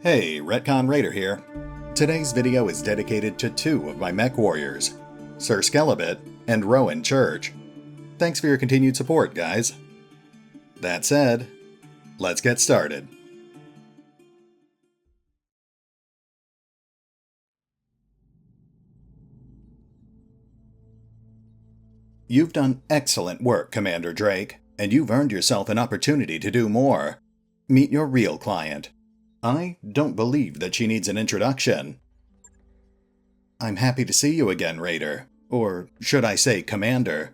Hey, RetconRaider here. Today's video is dedicated to two of my mech warriors, Sir Skelibate and Rowan Church. Thanks for your continued support, guys. That said, let's get started. You've done excellent work, Commander Drake, and you've earned yourself an opportunity to do more. Meet your real client. I don't believe that she needs an introduction. I'm happy to see you again, Raider. Or should I say Commander.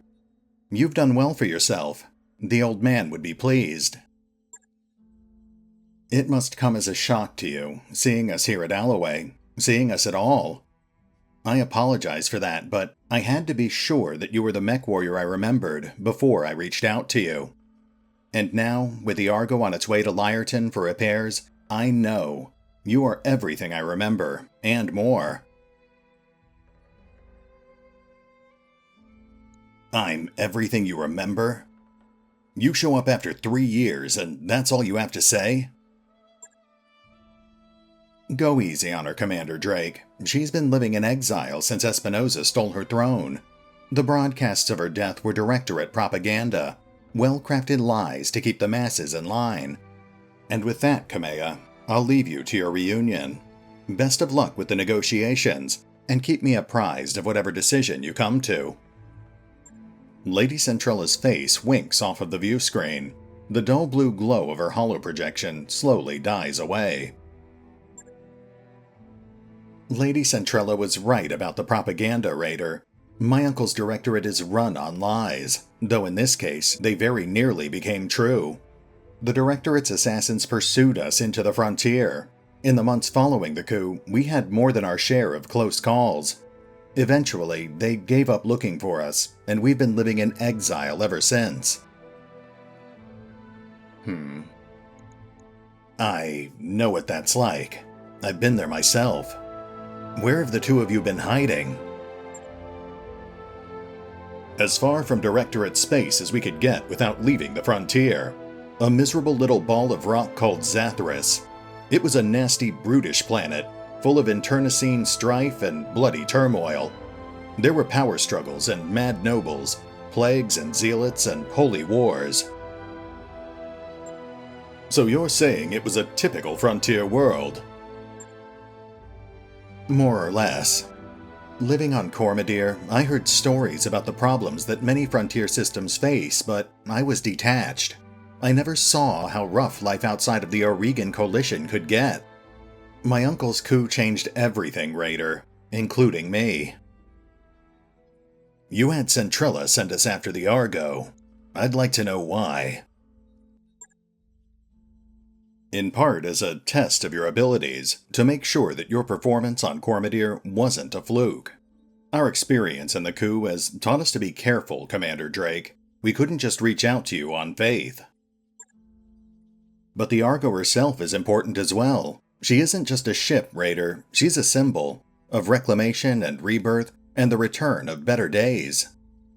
You've done well for yourself. The old man would be pleased. It must come as a shock to you, seeing us here at Alloway, seeing us at all. I apologize for that, but I had to be sure that you were the mech warrior I remembered before I reached out to you. And now, with the Argo on its way to Lyreton for repairs, I know you are everything I remember, and more. I'm everything you remember? You show up after 3 years, and that's all you have to say? Go easy on her, Commander Drake. She's been living in exile since Espinosa stole her throne. The broadcasts of her death were Directorate propaganda, well-crafted lies to keep the masses in line. And with that, Kamea, I'll leave you to your reunion. Best of luck with the negotiations, and keep me apprised of whatever decision you come to. Lady Centrella's face winks off of the view screen. The dull blue glow of her holoprojection slowly dies away. Lady Centrella was right about the propaganda, Raider. My uncle's directorate is run on lies, though in this case they very nearly became true. The Directorate's assassins pursued us into the frontier. In the months following the coup, we had more than our share of close calls. Eventually, they gave up looking for us, and we've been living in exile ever since. I know what that's like. I've been there myself. Where have the two of you been hiding? As far from Directorate space as we could get without leaving the frontier. A miserable little ball of rock called Zathras. It was a nasty, brutish planet, full of internecine strife and bloody turmoil. There were power struggles and mad nobles, plagues and zealots and holy wars. So you're saying it was a typical frontier world? More or less. Living on Coromodir, I heard stories about the problems that many frontier systems face, but I was detached. I never saw how rough life outside of the Oregon Coalition could get. My uncle's coup changed everything, Raider, including me. You had Centrella send us after the Argo. I'd like to know why. In part as a test of your abilities, to make sure that your performance on Coromodir wasn't a fluke. Our experience in the coup has taught us to be careful, Commander Drake. We couldn't just reach out to you on faith. But the Argo herself is important as well. She isn't just a ship, Raider. She's a symbol of reclamation and rebirth and the return of better days.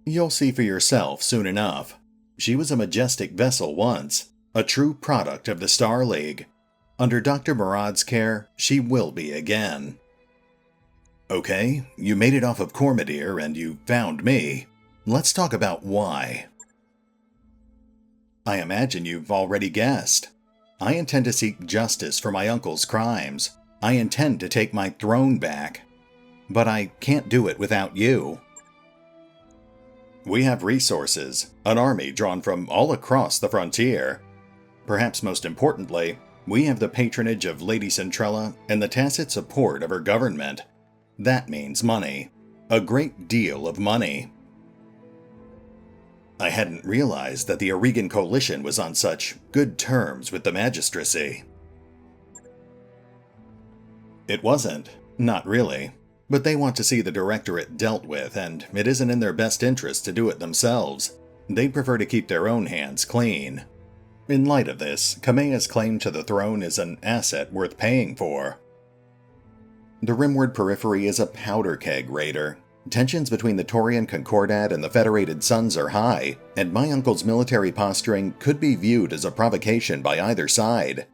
You'll see for yourself soon enough. She was a majestic vessel once, a true product of the Star League. Under Dr. Murad's care, she will be again. Okay, you made it off of Coromodir and you found me. Let's talk about why. I imagine you've already guessed. I intend to seek justice for my uncle's crimes. I intend to take my throne back. But I can't do it without you. We have resources, an army drawn from all across the frontier. Perhaps most importantly, we have the patronage of Lady Centrella and the tacit support of her government. That means money. A great deal of money. I hadn't realized that the Oregon Coalition was on such good terms with the magistracy. It wasn't. Not really. But they want to see the Directorate dealt with, and it isn't in their best interest to do it themselves. They'd prefer to keep their own hands clean. In light of this, Kamea's claim to the throne is an asset worth paying for. The Rimward Periphery is a powder keg, Raider. Tensions between the Taurian Concordat and the Federated Suns are high, and my uncle's military posturing could be viewed as a provocation by either side.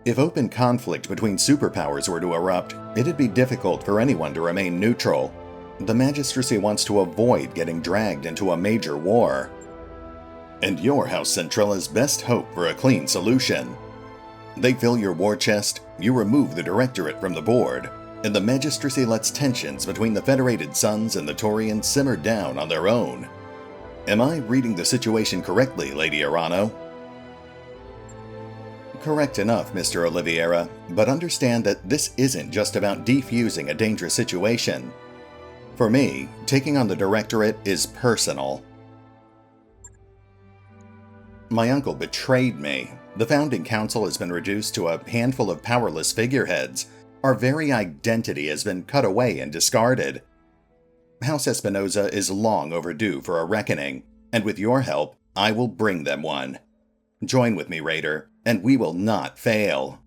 If open conflict between superpowers were to erupt, it'd be difficult for anyone to remain neutral. The Magistracy wants to avoid getting dragged into a major war. And you're House Centrella's best hope for a clean solution. They fill your war chest, you remove the Directorate from the board, and the Magistracy lets tensions between the Federated Suns and the Taurians simmer down on their own. Am I reading the situation correctly, Lady Arano? Correct enough, Mr. Oliveira, but understand that this isn't just about defusing a dangerous situation. For me, taking on the Directorate is personal. My uncle betrayed me. The Founding Council has been reduced to a handful of powerless figureheads. Our very identity has been cut away and discarded. House Espinosa is long overdue for a reckoning, and with your help, I will bring them one. Join with me, Raider, and we will not fail.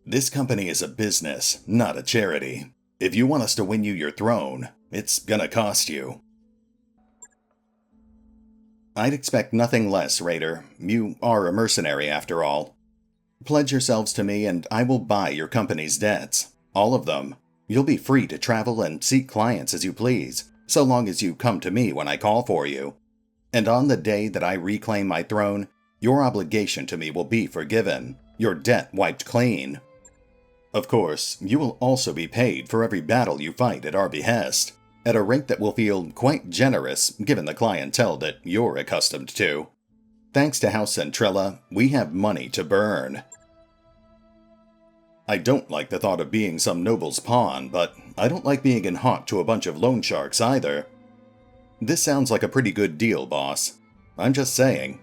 This company is a business, not a charity. If you want us to win you your throne, it's gonna cost you. I'd expect nothing less, Raider. You are a mercenary after all. Pledge yourselves to me and I will buy your company's debts. All of them. You'll be free to travel and seek clients as you please, so long as you come to me when I call for you. And on the day that I reclaim my throne, your obligation to me will be forgiven, your debt wiped clean. Of course, you will also be paid for every battle you fight at our behest, at a rate that will feel quite generous given the clientele that you're accustomed to. Thanks to House Centrella, we have money to burn. I don't like the thought of being some noble's pawn, but I don't like being in hock to a bunch of loan sharks either. This sounds like a pretty good deal, boss. I'm just saying.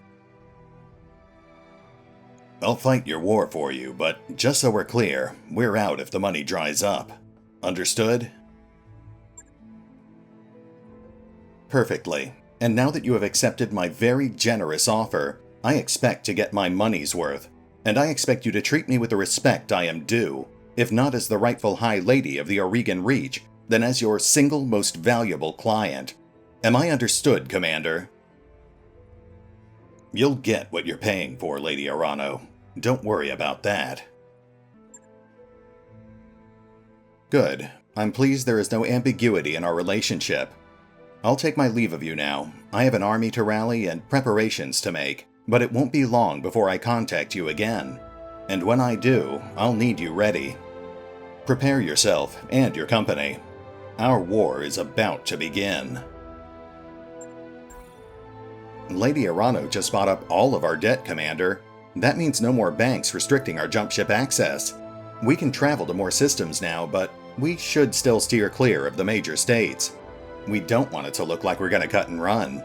I'll fight your war for you, but just so we're clear, we're out if the money dries up. Understood? Perfectly. And now that you have accepted my very generous offer, I expect to get my money's worth. And I expect you to treat me with the respect I am due, if not as the rightful High Lady of the Oregon Reach, then as your single most valuable client. Am I understood, Commander? You'll get what you're paying for, Lady Arano. Don't worry about that. Good. I'm pleased there is no ambiguity in our relationship. I'll take my leave of you now. I have an army to rally and preparations to make, but it won't be long before I contact you again. And when I do, I'll need you ready. Prepare yourself and your company. Our war is about to begin. Lady Arano just bought up all of our debt, Commander. That means no more banks restricting our jump ship access. We can travel to more systems now, but we should still steer clear of the major states. We don't want it to look like we're going to cut and run.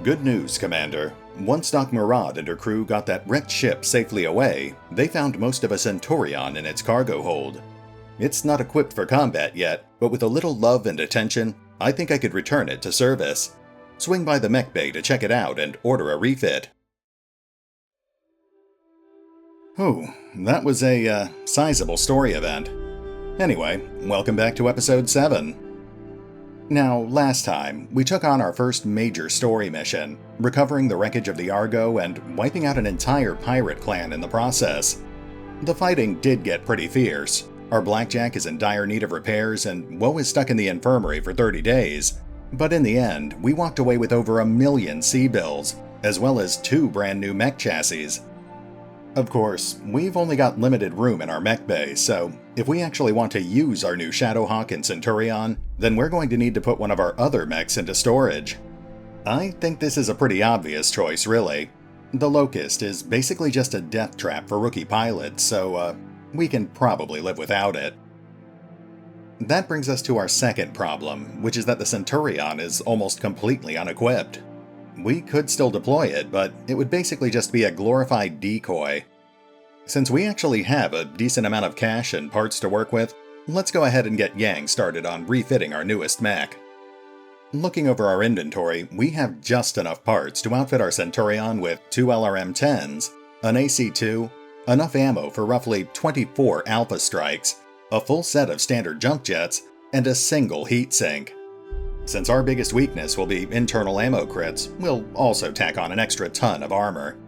Good news, Commander. Once Doc Murad and her crew got that wrecked ship safely away, they found most of a Centaurion in its cargo hold. It's not equipped for combat yet, but with a little love and attention, I think I could return it to service. Swing by the mech bay to check it out and order a refit. Oh, that was a sizable story event. Anyway, welcome back to Episode 7. Now, last time, we took on our first major story mission, recovering the wreckage of the Argo and wiping out an entire pirate clan in the process. The fighting did get pretty fierce. Our Blackjack is in dire need of repairs and Woe is stuck in the infirmary for 30 days. But in the end, we walked away with over 1 million C-bills, as well as 2 brand new mech chassis. Of course, we've only got limited room in our mech bay, so if we actually want to use our new Shadowhawk and Centurion, then we're going to need to put one of our other mechs into storage. I think this is a pretty obvious choice, really. The Locust is basically just a death trap for rookie pilots, so we can probably live without it. That brings us to our second problem, which is that the Centurion is almost completely unequipped. We could still deploy it, but it would basically just be a glorified decoy. Since we actually have a decent amount of cash and parts to work with, let's go ahead and get Yang started on refitting our newest mech. Looking over our inventory, we have just enough parts to outfit our Centurion with 2 LRM-10s, an AC-2, enough ammo for roughly 24 Alpha Strikes, a full set of standard jump jets, and a single heat sink. Since our biggest weakness will be internal ammo crits, we'll also tack on an extra ton of armor.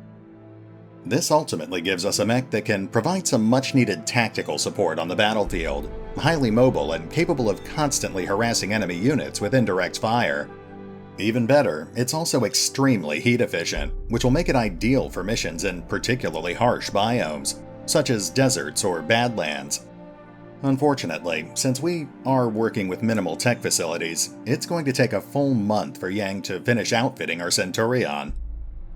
This ultimately gives us a mech that can provide some much-needed tactical support on the battlefield, highly mobile and capable of constantly harassing enemy units with indirect fire. Even better, it's also extremely heat efficient, which will make it ideal for missions in particularly harsh biomes, such as deserts or badlands. Unfortunately, since we are working with minimal tech facilities, it's going to take a full month for Yang to finish outfitting our Centurion.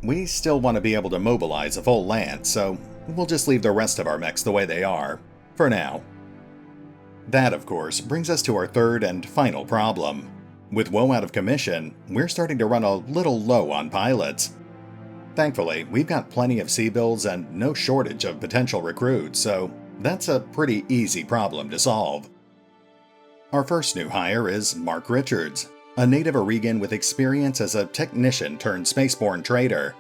We still want to be able to mobilize a full lance, so we'll just leave the rest of our mechs the way they are, for now. That, of course, brings us to our third and final problem. With Woe out of commission, we're starting to run a little low on pilots. Thankfully, we've got plenty of C-bills and no shortage of potential recruits, so that's a pretty easy problem to solve. Our first new hire is Mark Richards, a native Oregon with experience as a technician turned spaceborne trader.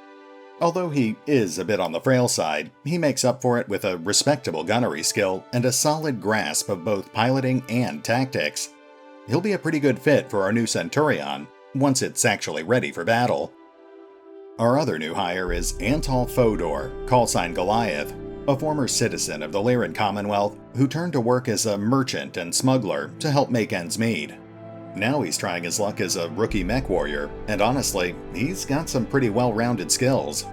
Although he is a bit on the frail side, he makes up for it with a respectable gunnery skill and a solid grasp of both piloting and tactics. He'll be a pretty good fit for our new Centurion, once it's actually ready for battle. Our other new hire is Antal Fodor, callsign Goliath, a former citizen of the Lyran Commonwealth who turned to work as a merchant and smuggler to help make ends meet. Now he's trying his luck as a rookie mech warrior, and honestly, he's got some pretty well-rounded skills.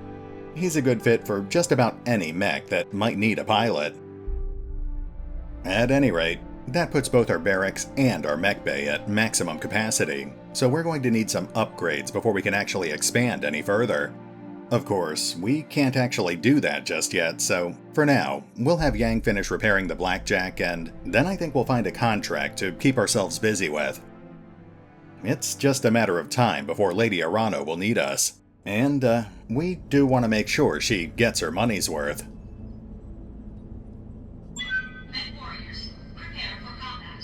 He's a good fit for just about any mech that might need a pilot. At any rate, that puts both our barracks and our mech bay at maximum capacity, so we're going to need some upgrades before we can actually expand any further. Of course, we can't actually do that just yet, so for now, we'll have Yang finish repairing the Blackjack, and then I think we'll find a contract to keep ourselves busy with. It's just a matter of time before Lady Arano will need us, and we do want to make sure she gets her money's worth. Men warriors, prepare for combat.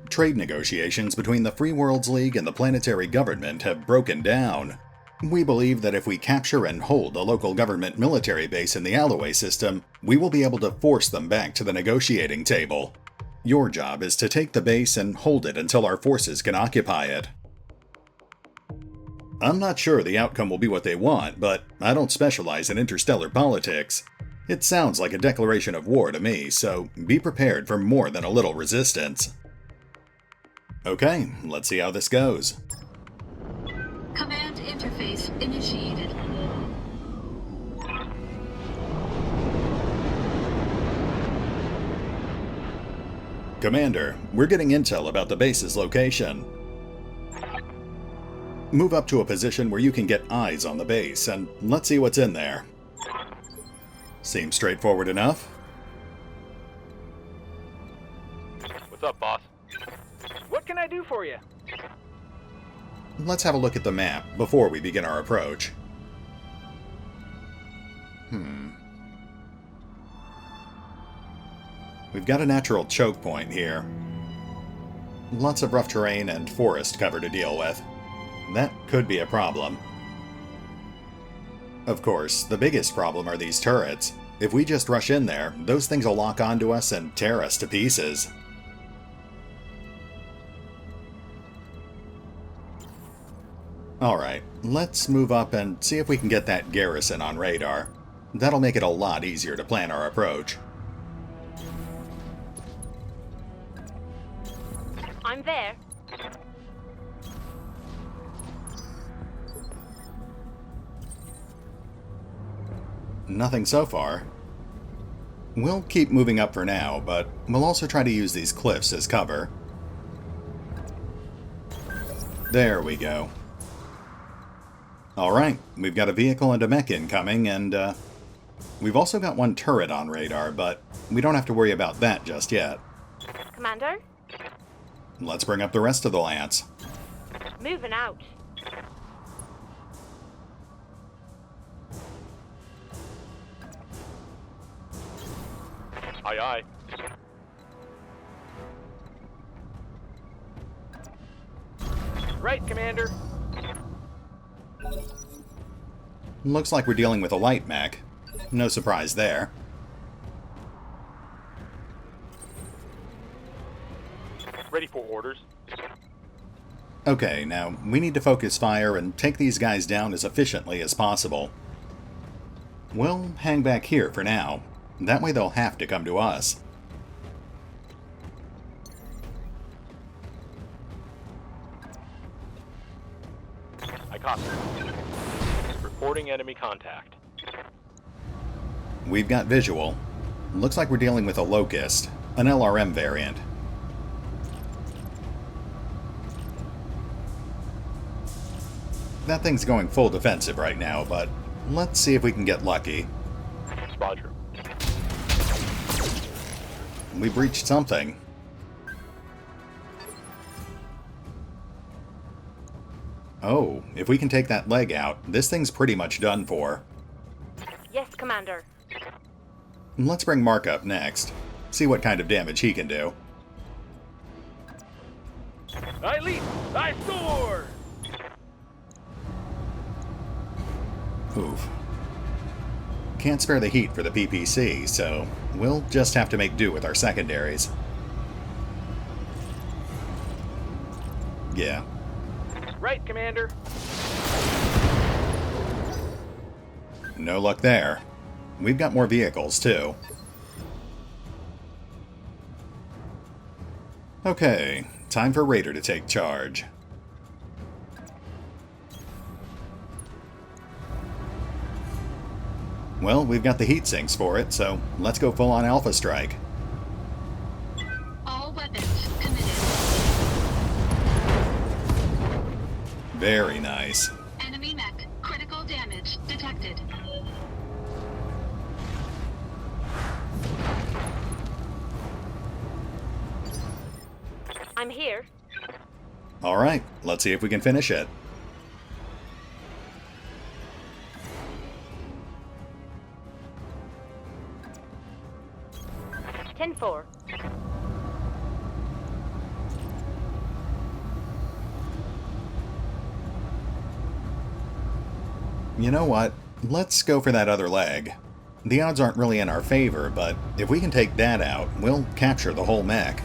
Trade negotiations between the Free Worlds League and the planetary government have broken down. We believe that if we capture and hold a local government military base in the Alloway system, we will be able to force them back to the negotiating table. Your job is to take the base and hold it until our forces can occupy it. I'm not sure the outcome will be what they want, but I don't specialize in interstellar politics. It sounds like a declaration of war to me, so be prepared for more than a little resistance. Okay, let's see how this goes. Command interface initiated. Commander, we're getting intel about the base's location. Move up to a position where you can get eyes on the base, and let's see what's in there. Seems straightforward enough. What's up, boss? What can I do for you? Let's have a look at the map before we begin our approach. We've got a natural choke point here. Lots of rough terrain and forest cover to deal with. That could be a problem. Of course, the biggest problem are these turrets. If we just rush in there, those things will lock onto us and tear us to pieces. Alright, let's move up and see if we can get that garrison on radar. That'll make it a lot easier to plan our approach. I'm there. Nothing so far. We'll keep moving up for now, but we'll also try to use these cliffs as cover. There we go. Alright, we've got a vehicle and a mech incoming, and we've also got one turret on radar, but we don't have to worry about that just yet. Commander? Let's bring up the rest of the lance. Moving out. Aye, aye. Right, Commander. Looks like we're dealing with a light mech. No surprise there. Ready for orders. Okay, now we need to focus fire and take these guys down as efficiently as possible. We'll hang back here for now. That way they'll have to come to us. I copy. Reporting enemy contact. We've got visual. Looks like we're dealing with a Locust, an LRM variant. That thing's going full defensive right now, but let's see if we can get lucky. Roger. We breached something. Oh, if we can take that leg out, this thing's pretty much done for. Yes, Commander. Let's bring Mark up next. See what kind of damage he can do. I leap! I soar! Oof. Can't spare the heat for the PPC, so we'll just have to make do with our secondaries. Yeah. Right, Commander. No luck there. We've got more vehicles, too. Okay, time for Raider to take charge. Well, we've got the heat sinks for it, so let's go full-on Alpha Strike. All weapons committed. Very nice. Enemy mech. Critical damage detected. I'm here. Alright, let's see if we can finish it. Ten-4. You know what? Let's go for that other leg. The odds aren't really in our favor, but if we can take that out, we'll capture the whole mech.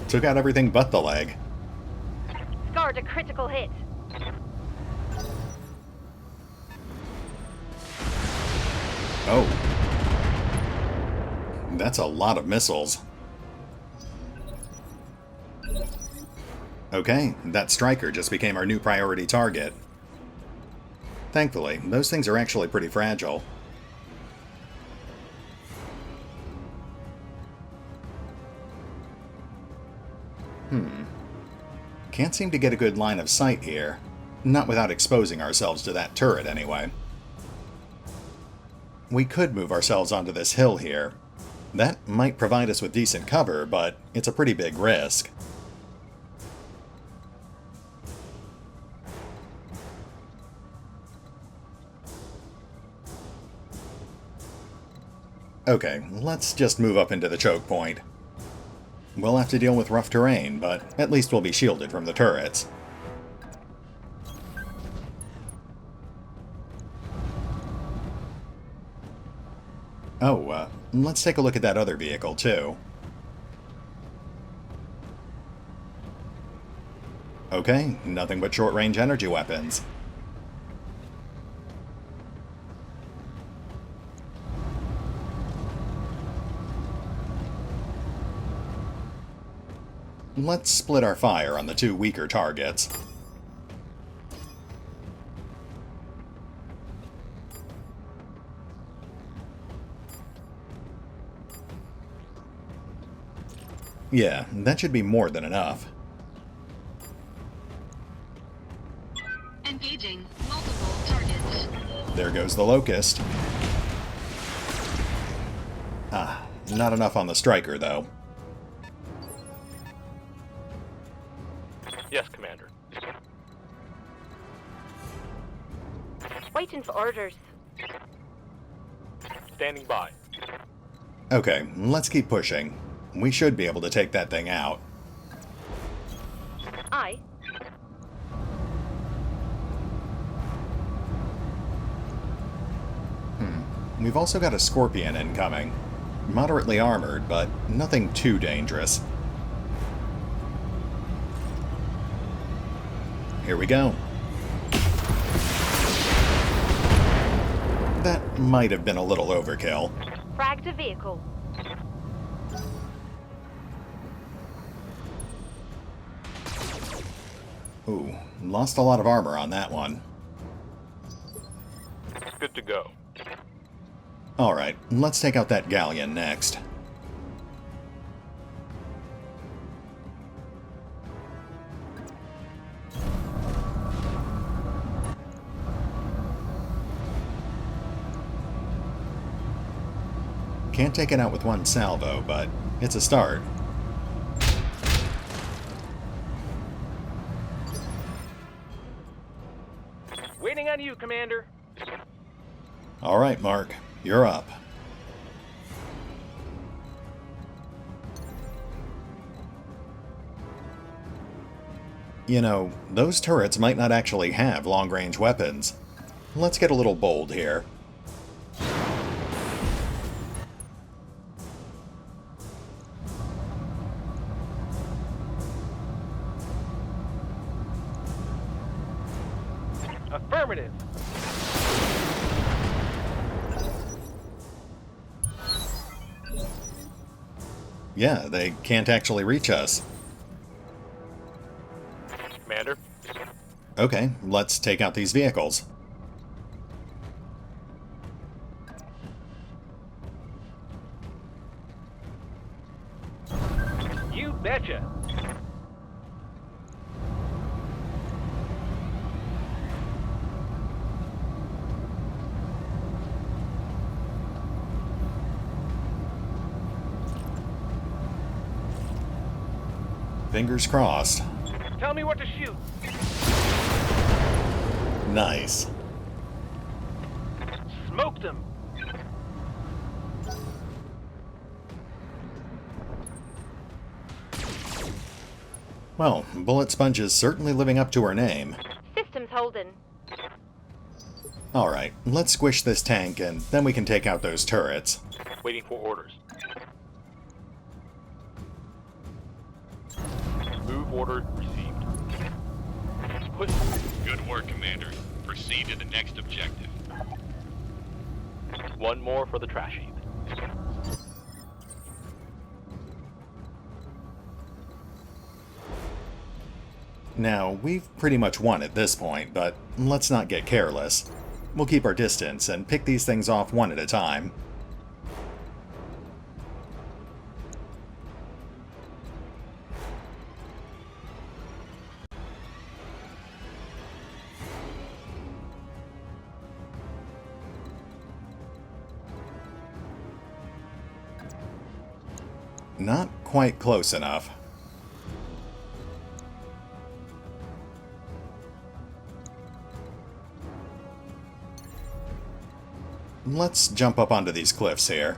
Took out everything but the leg. Scored a critical hit. Oh. That's a lot of missiles. Okay, that striker just became our new priority target. Thankfully, those things are actually pretty fragile. Can't seem to get a good line of sight here. Not without exposing ourselves to that turret, anyway. We could move ourselves onto this hill here. That might provide us with decent cover, but it's a pretty big risk. Okay, let's just move up into the choke point. We'll have to deal with rough terrain, but at least we'll be shielded from the turrets. Oh, let's take a look at that other vehicle, too. Okay, nothing but short-range energy weapons. Let's split our fire on the two weaker targets. Yeah, that should be more than enough. Engaging multiple targets. There goes the Locust. Ah, not enough on the striker, though. Yes, Commander. Waiting for orders. Standing by. Okay, let's keep pushing. We should be able to take that thing out. Aye. We've also got a Scorpion incoming. Moderately armored, but nothing too dangerous. Here we go. That might have been a little overkill. Fragged a vehicle. Ooh, lost a lot of armor on that one. Good to go. Alright, let's take out that galleon next. Can't take it out with one salvo, but it's a start. Waiting on you, Commander. Alright, Mark, you're up. You know, those turrets might not actually have long-range weapons. Let's get a little bold here. Affirmative. Yeah, they can't actually reach us. Commander, Okay, let's take out these vehicles. You betcha. Fingers crossed. Tell me what to shoot. Nice. Smoked them. Well, Bullet Sponge is certainly living up to her name. Systems holding. Alright, let's squish this tank and then we can take out those turrets. waiting for orders. Move order received. Put. Good work, Commander. Proceed to the next objective. One more for the trash heap. Now, we've pretty much won at this point, but let's not get careless. We'll keep our distance and pick these things off one at a time. Not quite close enough. Let's jump up onto these cliffs here.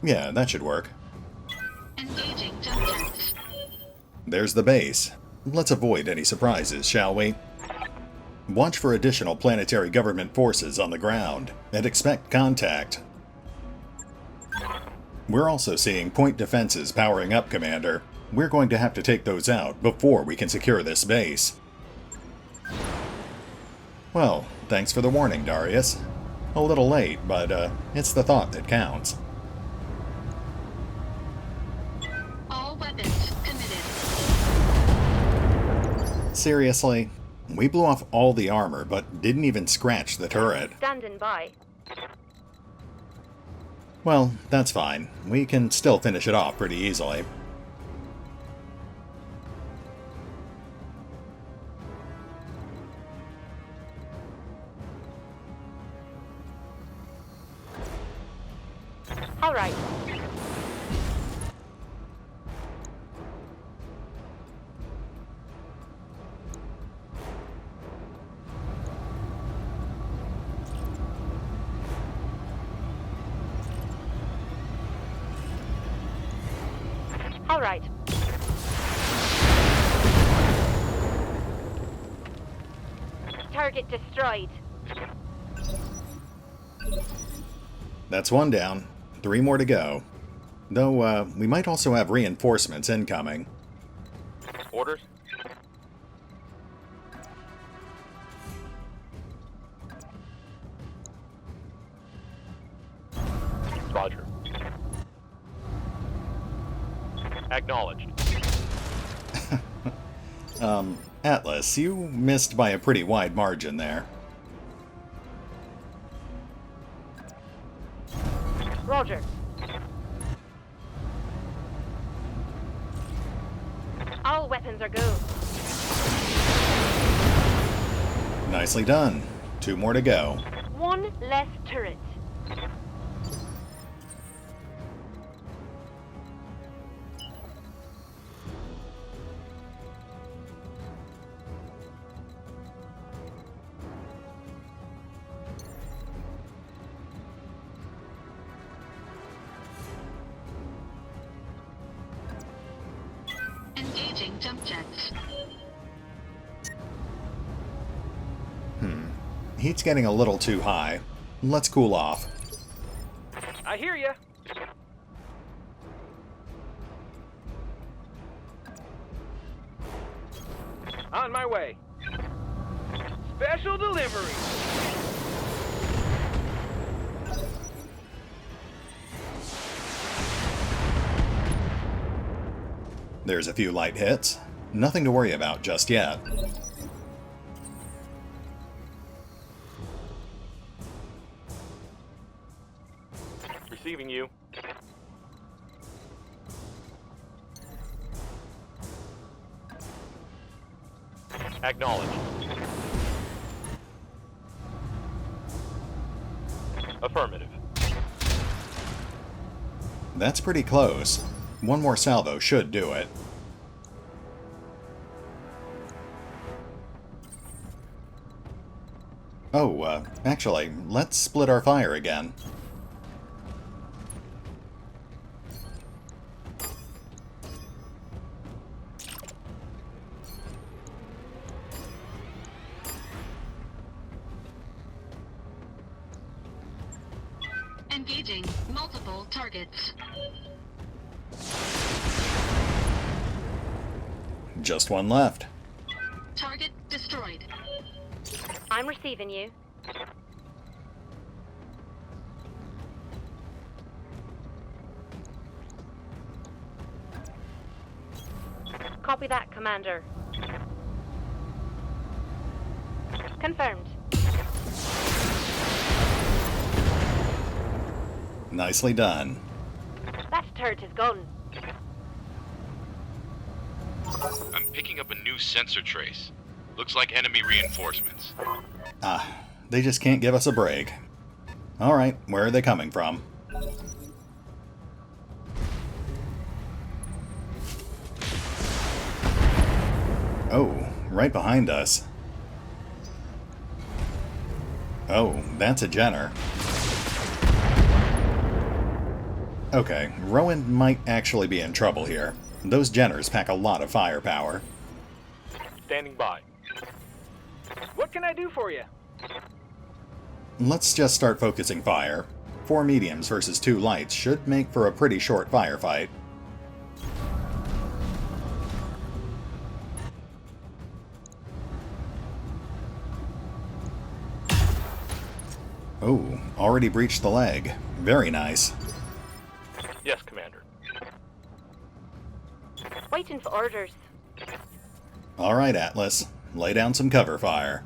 Yeah, that should work. Engaging jump test. There's the base. Let's avoid any surprises, shall we? Watch for additional planetary government forces on the ground, and expect contact. We're also seeing point defenses powering up, Commander. We're going to have to take those out before we can secure this base. Well, thanks for the warning, Darius. A little late, but it's the thought that counts. All weapons committed. Seriously? We blew off all the armor, but didn't even scratch the turret. Standing by. Well, that's fine. We can still finish it off pretty easily. All right. All right. Target destroyed. That's one down. 3 more to go. Though, we might also have reinforcements incoming. Orders? Roger. Acknowledged. Atlas, you missed by a pretty wide margin there. Roger. All weapons are go. Nicely done. 2 more to go. One less turret. Engaging jump jets. Heat's getting a little too high. Let's cool off. I hear ya. On my way. Special delivery. There's a few light hits. Nothing to worry about just yet. Receiving you. Acknowledged. Affirmative. That's pretty close. One more salvo should do it. Oh, actually, let's split our fire again. Engaging multiple targets. Just one left. Target destroyed. I'm receiving you. Copy that, Commander. Confirmed. Nicely done. That turret is gone. I'm picking up a new sensor trace. Looks like enemy reinforcements. They just can't give us a break. Alright, where are they coming from? Oh, right behind us. Oh, that's a Jenner. Okay, Rowan might actually be in trouble here. Those Jenners pack a lot of firepower. Standing by. What can I do for you? Let's just start focusing fire. 4 mediums versus 2 lights should make for a pretty short firefight. Oh, already breached the leg. Very nice. Yes, Commander. Waiting for orders. Alright, Atlas. Lay down some cover fire.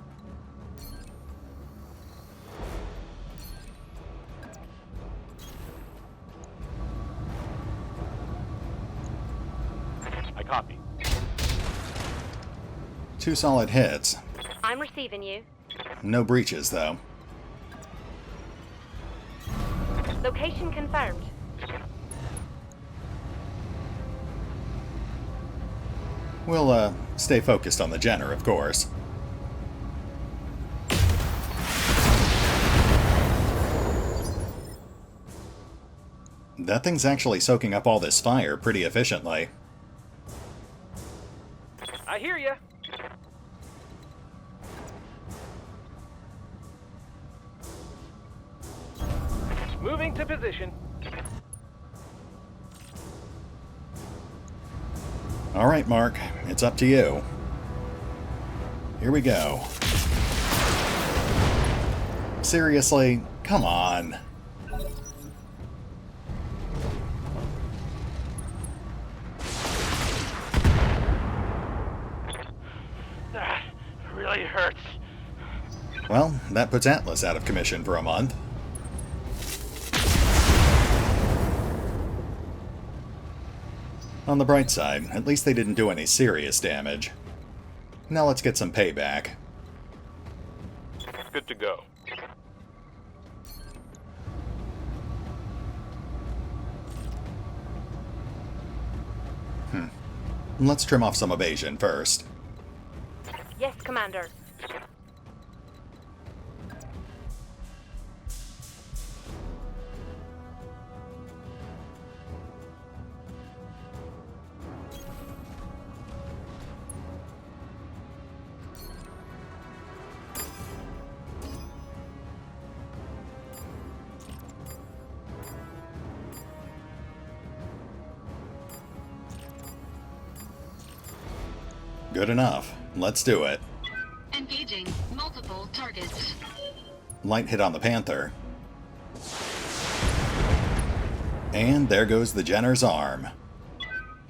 I copy. 2 solid hits. I'm receiving you. No breaches, though. Location confirmed. We'll, stay focused on the Jenner, of course. That thing's actually soaking up all this fire pretty efficiently. I hear ya. Moving to position. Alright, Mark. It's up to you. Here we go. Seriously? Come on. That really hurts. Well, that puts Atlas out of commission for a month. On the bright side, at least they didn't do any serious damage. Now let's get some payback. Good to go. Let's trim off some evasion first. Yes, Commander. Good enough. Let's do it. Engaging multiple targets. Light hit on the Panther. And there goes the Jenner's arm.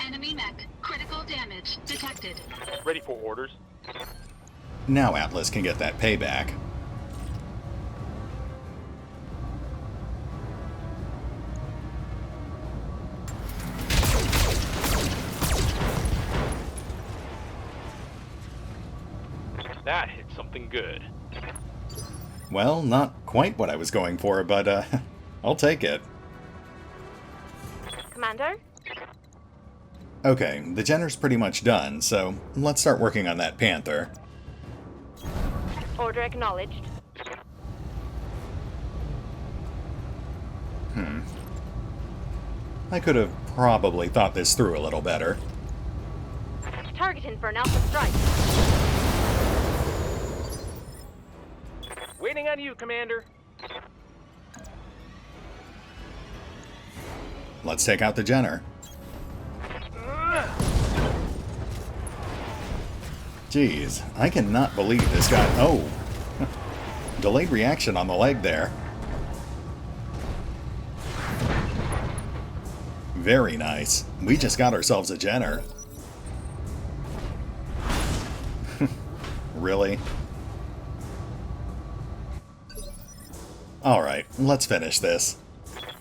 Enemy mech. Critical damage detected. Ready for orders? Now Atlas can get that payback. That hit something good. Well, not quite what I was going for, but I'll take it. Commander? Okay, the Jenner's pretty much done, so let's start working on that Panther. Order acknowledged. I could have probably thought this through a little better. Targeting for an alpha strike. Waiting on you, Commander. Let's take out the Jenner. Jeez, I cannot believe this guy. Oh! Delayed reaction on the leg there. Very nice. We just got ourselves a Jenner. Really? Alright, let's finish this.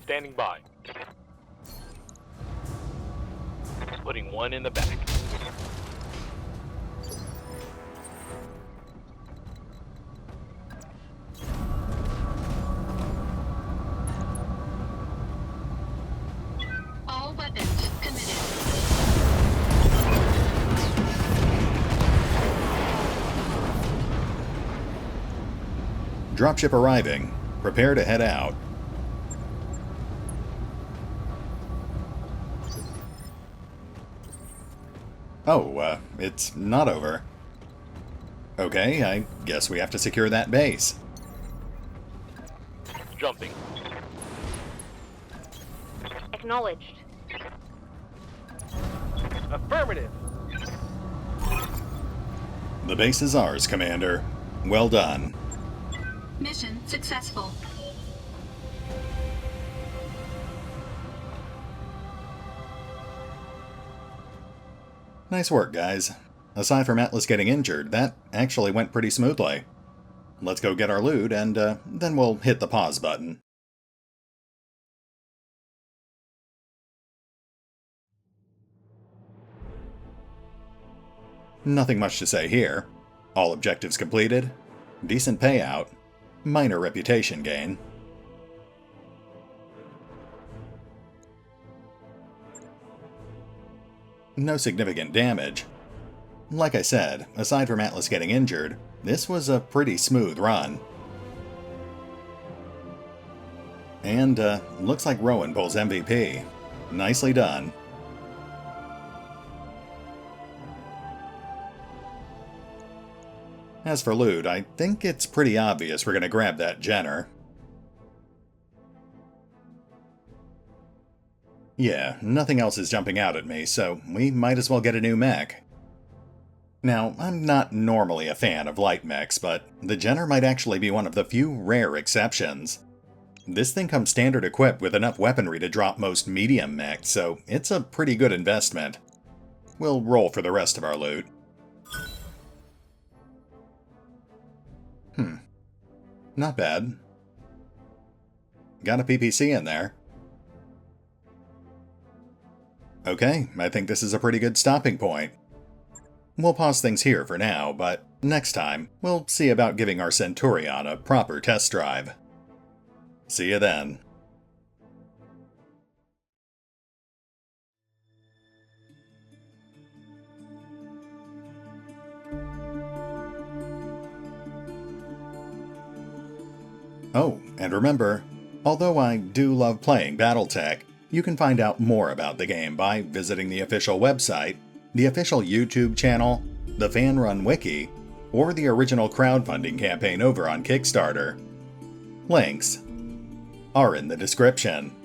Standing by. Putting one in the back. All weapons committed. Dropship arriving. Prepare to head out. Oh, it's not over. Okay, I guess we have to secure that base. Jumping. Acknowledged. Affirmative. The base is ours, Commander. Well done. Mission successful. Nice work, guys. Aside from Atlas getting injured, that actually went pretty smoothly. Let's go get our loot, and then we'll hit the pause button. Nothing much to say here. All objectives completed. Decent payout. Minor reputation gain. No significant damage. Like I said, aside from Atlas getting injured, this was a pretty smooth run. And, looks like Rowan pulls MVP. Nicely done. As for loot, I think it's pretty obvious we're gonna grab that Jenner. Yeah, nothing else is jumping out at me, so we might as well get a new mech. Now, I'm not normally a fan of light mechs, but the Jenner might actually be one of the few rare exceptions. This thing comes standard equipped with enough weaponry to drop most medium mechs, so it's a pretty good investment. We'll roll for the rest of our loot. Not bad. Got a PPC in there. Okay, I think this is a pretty good stopping point. We'll pause things here for now, but next time, we'll see about giving our Centurion a proper test drive. See you then. Oh, and remember, although I do love playing BattleTech, you can find out more about the game by visiting the official website, the official YouTube channel, the fan-run wiki, or the original crowdfunding campaign over on Kickstarter. Links are in the description.